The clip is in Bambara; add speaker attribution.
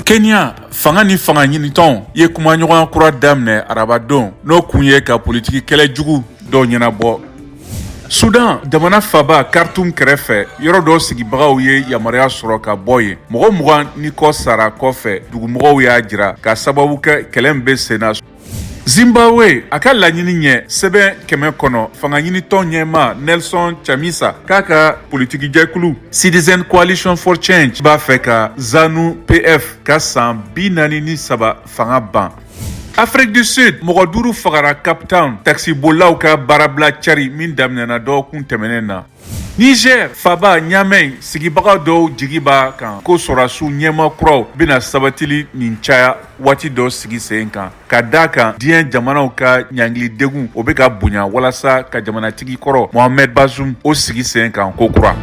Speaker 1: Kenya fanga ni fanga ɲinitɔn ye kuma ɲɔgɔnya kura daminɛ arabadon n'o kun ye ka politiki kɛlɛ jugu dɔ ɲɛnabɔ. Sudan jamana faba Khartoum kɛrɛfɛ yɔrɔ dɔ sigibagaw ye yamaruya sɔrɔ ka bɔ yen. Mɔgɔ 20 ni kɔ sara kɔfɛ dugumɔgɔw y'a jira ka sababu kɛ kɛlɛ min bɛ sen na. Zimbabwe a ka laɲini ɲɛ sɛbɛn 100 kɔnɔ fanga ɲinitɔn ɲɛma Nelson Chamisa k'a ka politiki jɛkulu Citizen Coalition for Change b'a fɛ ka ZANU-PF ka san 43 fanga ban. Afrique du Sud mɔgɔ 5 fagara Cape Town taxibolaw ka baarabila cari min daminɛna dɔgɔkun tɛmɛnen na. Niger faba Niamey sigibaga dɔw jigi b'a kan ko sɔrɔdasiw ɲɛma kuraw bɛna sabatili nin caya waati dɔ sigi sen kan ka d'a kan diɲɛ jamanaw ka ɲangilidegun o bɛ ka bonya walasa ka jamanatigi kɔrɔ Mohamed Bazoum o sigi sen kan ko kura.